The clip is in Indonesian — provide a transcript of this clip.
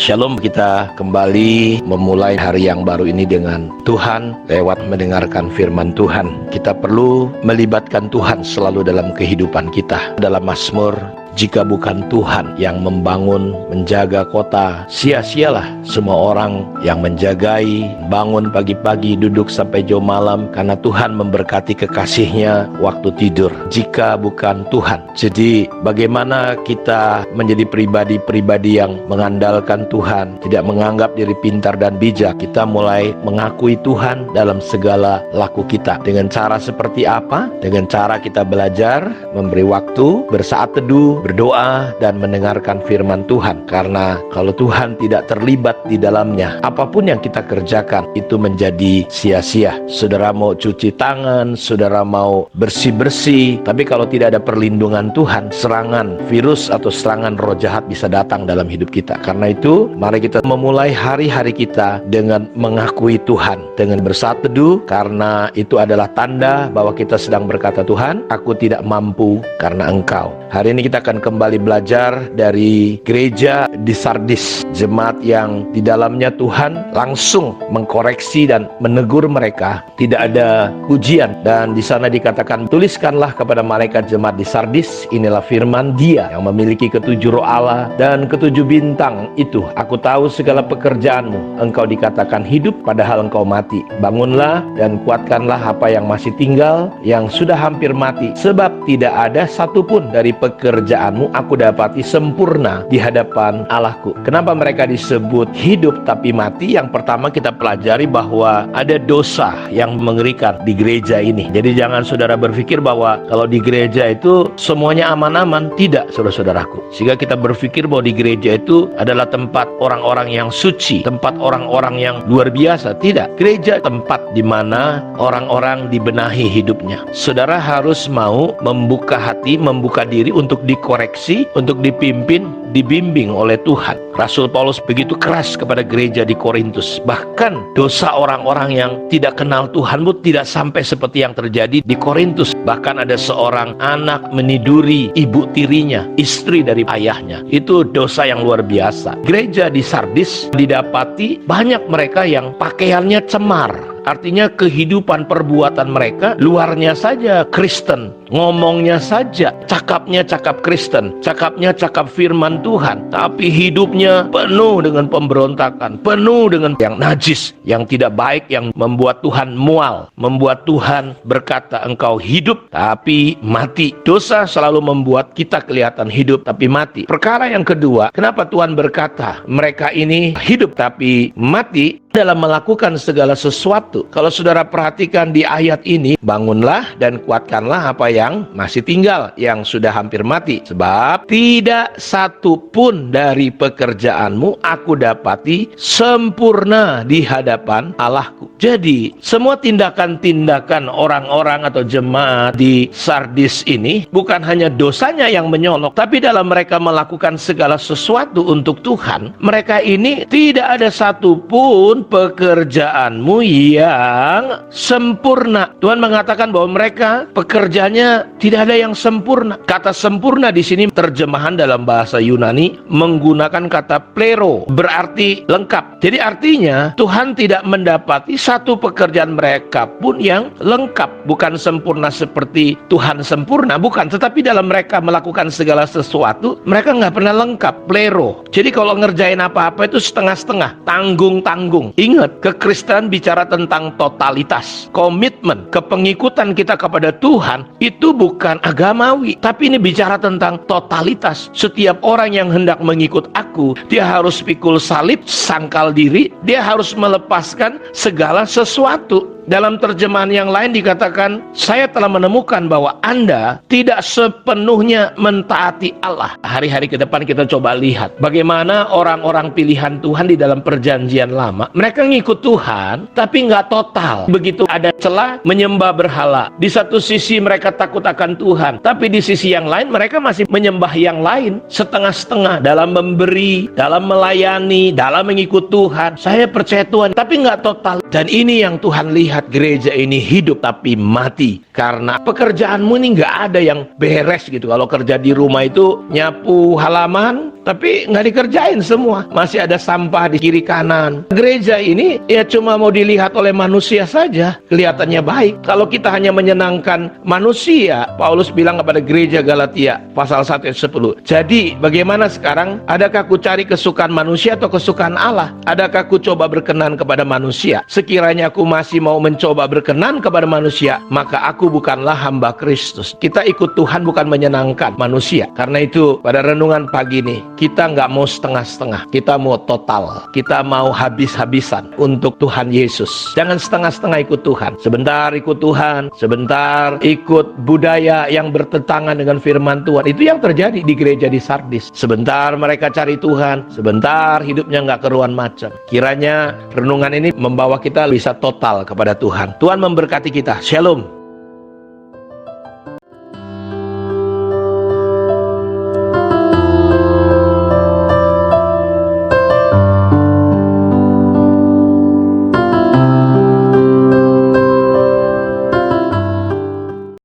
Shalom, kita kembali memulai hari yang baru ini dengan Tuhan lewat mendengarkan firman Tuhan. Kita perlu melibatkan Tuhan selalu dalam kehidupan kita. Dalam Mazmur, jika bukan Tuhan yang membangun, menjaga kota, sia-sialah semua orang yang menjagai, bangun pagi-pagi, duduk sampai jauh malam, karena Tuhan memberkati kekasihnya waktu tidur. Jika bukan Tuhan. Jadi bagaimana kita menjadi pribadi-pribadi yang mengandalkan Tuhan, tidak menganggap diri pintar dan bijak. Kita mulai mengakui Tuhan dalam segala laku kita. Dengan cara seperti apa? Dengan cara kita belajar, memberi waktu, bersaat teduh, berdoa, dan mendengarkan firman Tuhan. Karena kalau Tuhan tidak terlibat di dalamnya, apapun yang kita kerjakan itu menjadi sia-sia. Saudara mau cuci tangan, saudara mau bersih-bersih, tapi kalau tidak ada perlindungan Tuhan, serangan virus atau serangan roh jahat bisa datang dalam hidup kita. Karena itu, mari kita memulai hari-hari kita dengan mengakui Tuhan, dengan bersaat teduh, karena itu adalah tanda bahwa kita sedang berkata, Tuhan, aku tidak mampu karena Engkau. Hari ini kita akan kembali belajar dari gereja di Sardis, jemaat yang di dalamnya Tuhan langsung mengkoreksi dan menegur mereka. Tidak ada pujian, dan di sana dikatakan, tuliskanlah kepada malaikat jemaat di Sardis, inilah firman Dia yang memiliki ketujuh roh Allah dan ketujuh bintang itu. Aku tahu segala pekerjaanmu, engkau dikatakan hidup padahal engkau mati. Bangunlah dan kuatkanlah apa yang masih tinggal, yang sudah hampir mati, sebab tidak ada satupun dari pekerjaanmu aku dapati sempurna di hadapan Allahku. Kenapa mereka disebut hidup tapi mati? Yang pertama, kita pelajari bahwa ada dosa yang mengerikan di gereja ini. Jadi jangan saudara berpikir bahwa kalau di gereja itu semuanya aman-aman. Tidak, saudara-saudaraku. Sehingga kita berpikir bahwa di gereja itu adalah tempat orang-orang yang suci, tempat orang-orang yang luar biasa. Tidak, gereja tempat di mana orang-orang dibenahi hidupnya. Saudara harus mau membuka hati, membuka diri untuk dikoreksi, untuk dipimpin, dibimbing oleh Tuhan. Rasul Paulus begitu keras kepada gereja di Korintus. Bahkan dosa orang-orang yang tidak kenal Tuhan pun tidak sampai seperti yang terjadi di Korintus. Bahkan ada seorang anak meniduri ibu tirinya, istri dari ayahnya. Itu dosa yang luar biasa. Gereja di Sardis didapati banyak mereka yang pakaiannya cemar. Artinya kehidupan perbuatan mereka luarnya saja Kristen, ngomongnya saja cakapnya cakap Kristen, cakapnya cakap firman Tuhan, tapi hidupnya penuh dengan pemberontakan, penuh dengan yang najis, yang tidak baik, yang membuat Tuhan mual, membuat Tuhan berkata engkau hidup tapi mati. Dosa selalu membuat kita kelihatan hidup tapi mati. Perkara yang kedua, kenapa Tuhan berkata mereka ini hidup tapi mati? Dalam melakukan segala sesuatu. Kalau saudara perhatikan di ayat ini, bangunlah dan kuatkanlah apa yang masih tinggal, yang sudah hampir mati. Sebab tidak satu pun dari pekerjaanmu aku dapati sempurna di hadapan Allahku. Jadi semua tindakan-tindakan orang-orang atau jemaat di Sardis ini bukan hanya dosanya yang menyolok, tapi dalam mereka melakukan segala sesuatu untuk Tuhan, mereka ini tidak ada satupun pekerjaanmu yang sempurna. Tuhan mengatakan bahwa mereka pekerjaannya tidak ada yang sempurna. Kata sempurna di sini terjemahan dalam bahasa Yunani menggunakan kata plero, berarti lengkap. Jadi artinya Tuhan tidak mendapati satu pekerjaan mereka pun yang lengkap. Bukan sempurna seperti Tuhan sempurna, bukan. Tetapi dalam mereka melakukan segala sesuatu, mereka nggak pernah lengkap, plero. Jadi kalau ngerjain apa-apa itu setengah-setengah, tanggung-tanggung. Ingat, kekristenan bicara tentang totalitas, komitmen, kepengikutan kita kepada Tuhan itu bukan agamawi, tapi ini bicara tentang totalitas. Setiap orang yang hendak mengikut aku, dia harus pikul salib, sangkal diri, dia harus melepaskan segala sesuatu. Dalam terjemahan yang lain dikatakan, saya telah menemukan bahwa Anda tidak sepenuhnya mentaati Allah. Hari-hari ke depan kita coba lihat bagaimana orang-orang pilihan Tuhan di dalam perjanjian lama. Mereka ngikut Tuhan, tapi nggak total. Begitu ada celah, menyembah berhala. Di satu sisi mereka takut akan Tuhan, tapi di sisi yang lain mereka masih menyembah yang lain, setengah-setengah dalam memberi, dalam melayani, dalam mengikut Tuhan. Saya percaya Tuhan, tapi nggak total. Dan ini yang Tuhan lihat. melihat gereja ini hidup tapi mati. Karena pekerjaanmu ini nggak ada yang beres gitu. Kalau kerja di rumah itu nyapu halaman, tapi nggak dikerjain semua. Masih ada sampah di kiri kanan. Gereja ini ya cuma mau dilihat oleh manusia saja. Kelihatannya baik. Kalau kita hanya menyenangkan manusia, Paulus bilang kepada gereja Galatia, pasal 1 ayat 10. Jadi bagaimana sekarang? Adakah ku cari kesukaan manusia atau kesukaan Allah? Adakah ku coba berkenan kepada manusia? Sekiranya aku masih mau mencoba berkenan kepada manusia, maka aku bukanlah hamba Kristus. Kita ikut Tuhan bukan menyenangkan manusia. Karena itu pada renungan pagi ini, kita nggak mau setengah-setengah. Kita mau total. Kita mau habis-habisan untuk Tuhan Yesus. Jangan setengah-setengah ikut Tuhan. Sebentar ikut Tuhan, sebentar ikut budaya yang bertentangan dengan firman Tuhan. Itu yang terjadi di gereja di Sardis. Sebentar mereka cari Tuhan, sebentar hidupnya nggak keruan macam. Kiranya renungan ini membawa kita bisa total kepada Tuhan. Tuhan memberkati kita. Shalom.